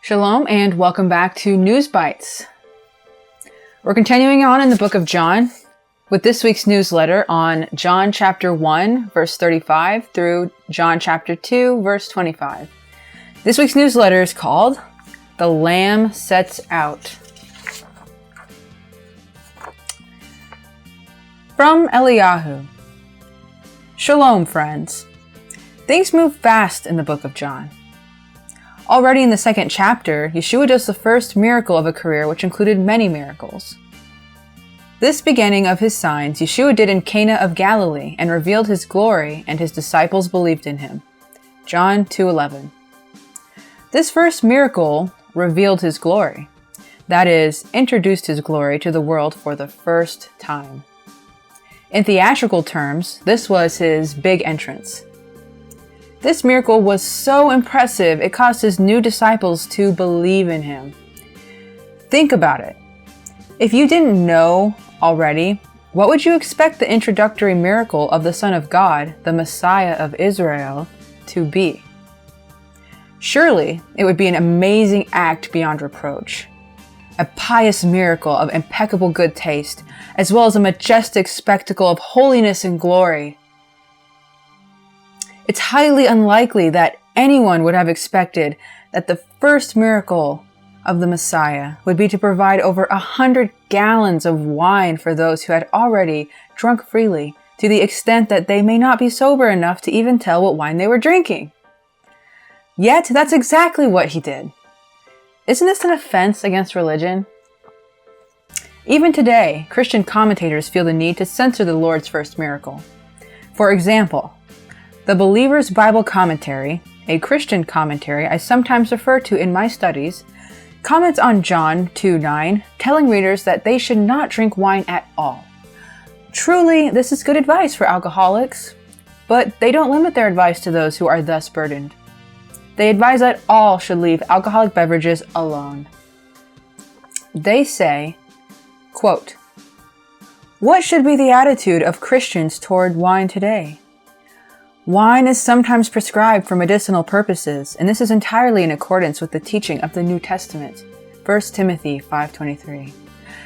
Shalom and welcome back to News Bytes. We're continuing on in the book of John with this week's newsletter on John chapter 1 verse 35 through John chapter 2 verse 25. This week's newsletter is called The Lamb Sets Out. From Eliyahu. Shalom, friends. Things move fast in the book of John. Already in the second chapter, Yeshua does the first miracle of a career which included many miracles. This beginning of his signs Yeshua did in Cana of Galilee and revealed his glory, and his disciples believed in him. John 2:11. This first miracle revealed his glory. That is, introduced his glory to the world for the first time. In theatrical terms, this was his big entrance. This miracle was so impressive, it caused his new disciples to believe in him. Think about it. If you didn't know already, what would you expect the introductory miracle of the Son of God, the Messiah of Israel, to be? Surely, it would be an amazing act beyond reproach. A pious miracle of impeccable good taste, as well as a majestic spectacle of holiness and glory. It's highly unlikely that anyone would have expected that the first miracle of the Messiah would be to provide over 100 gallons of wine for those who had already drunk freely, to the extent that they may not be sober enough to even tell what wine they were drinking. Yet, that's exactly what he did. Isn't this an offense against religion? Even today, Christian commentators feel the need to censor the Lord's first miracle. For example, the Believer's Bible Commentary, a Christian commentary I sometimes refer to in my studies, comments on John 2:9, telling readers that they should not drink wine at all. Truly, this is good advice for alcoholics, but they don't limit their advice to those who are thus burdened. They advise that all should leave alcoholic beverages alone. They say, quote, "What should be the attitude of Christians toward wine today? Wine is sometimes prescribed for medicinal purposes, and this is entirely in accordance with the teaching of the New Testament, 1 Timothy 5:23.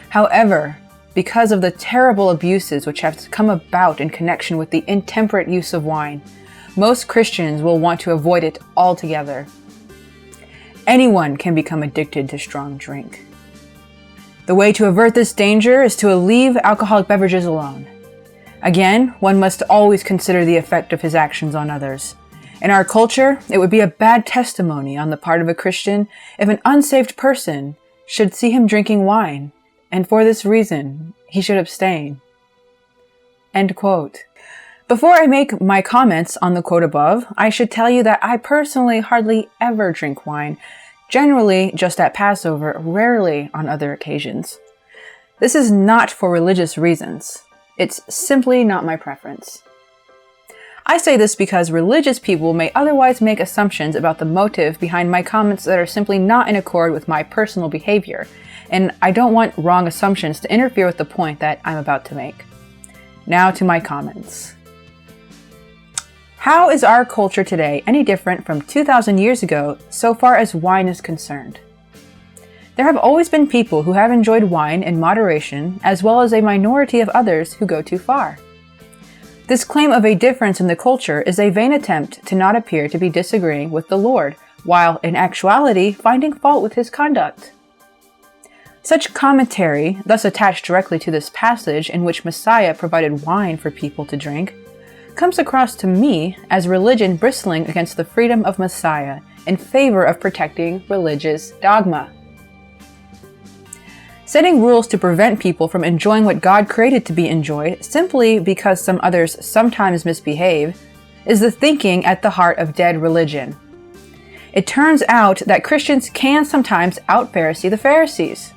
However, because of the terrible abuses which have come about in connection with the intemperate use of wine, most Christians will want to avoid it altogether. Anyone can become addicted to strong drink. The way to avert this danger is to leave alcoholic beverages alone. Again, one must always consider the effect of his actions on others. In our culture, it would be a bad testimony on the part of a Christian if an unsaved person should see him drinking wine, and for this reason, he should abstain." End quote. Before I make my comments on the quote above, I should tell you that I personally hardly ever drink wine, generally just at Passover, rarely on other occasions. This is not for religious reasons. It's simply not my preference. I say this because religious people may otherwise make assumptions about the motive behind my comments that are simply not in accord with my personal behavior, and I don't want wrong assumptions to interfere with the point that I'm about to make. Now to my comments. How is our culture today any different from 2,000 years ago so far as wine is concerned? There have always been people who have enjoyed wine in moderation, as well as a minority of others who go too far. This claim of a difference in the culture is a vain attempt to not appear to be disagreeing with the Lord, while in actuality finding fault with his conduct. Such commentary, thus attached directly to this passage in which Messiah provided wine for people to drink, comes across to me as religion bristling against the freedom of Messiah in favor of protecting religious dogma. Setting rules to prevent people from enjoying what God created to be enjoyed simply because some others sometimes misbehave is the thinking at the heart of dead religion. It turns out that Christians can sometimes out-Pharisee the Pharisees.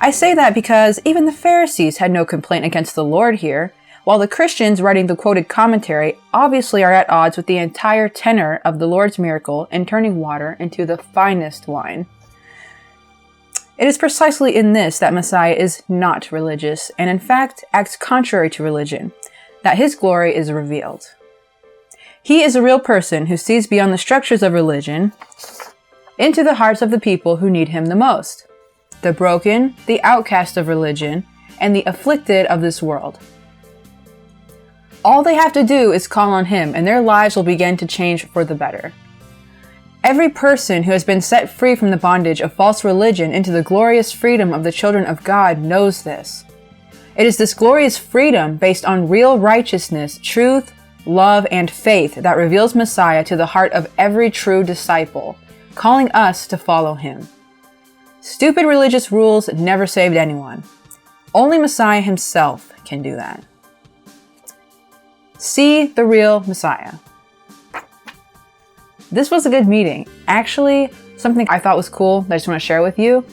I say that because even the Pharisees had no complaint against the Lord here, while the Christians writing the quoted commentary obviously are at odds with the entire tenor of the Lord's miracle in turning water into the finest wine. It is precisely in this that Messiah is not religious, and in fact acts contrary to religion, that his glory is revealed. He is a real person who sees beyond the structures of religion into the hearts of the people who need him the most, the broken, the outcast of religion, and the afflicted of this world. All they have to do is call on him, and their lives will begin to change for the better. Every person who has been set free from the bondage of false religion into the glorious freedom of the children of God knows this. It is this glorious freedom based on real righteousness, truth, love, and faith that reveals Messiah to the heart of every true disciple, calling us to follow him. Stupid religious rules never saved anyone. Only Messiah himself can do that. See the real Messiah. This was a good meeting. Actually, something I thought was cool that I just want to share with you.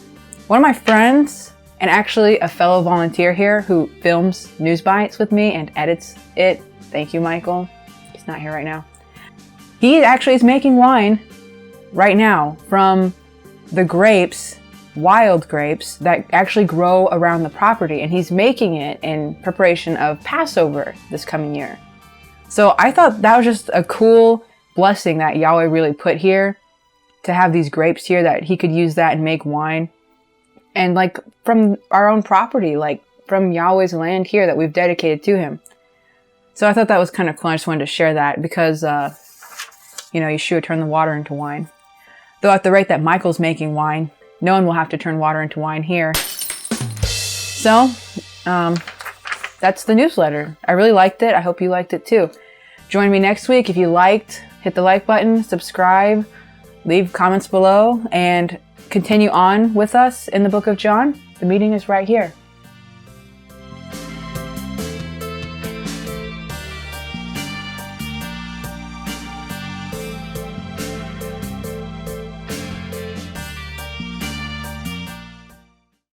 One of my friends, and actually a fellow volunteer here who films News Bytes with me and edits it. Thank you, Michael. He's not here right now. He actually is making wine right now from the grapes, wild grapes, that actually grow around the property. And he's making it in preparation of Passover this coming year. So I thought that was just a cool blessing that Yahweh really put here, to have these grapes here, that he could use that and make wine. And like from our own property, like from Yahweh's land here that we've dedicated to him. So I thought that was kind of cool. I just wanted to share that because, Yeshua turned the water into wine. Though at the rate that Michael's making wine, no one will have to turn water into wine here. So, that's the newsletter. I really liked it. I hope you liked it too. Join me next week. If you liked, hit the like button, subscribe, leave comments below, and continue on with us in the book of John. The meeting is right here.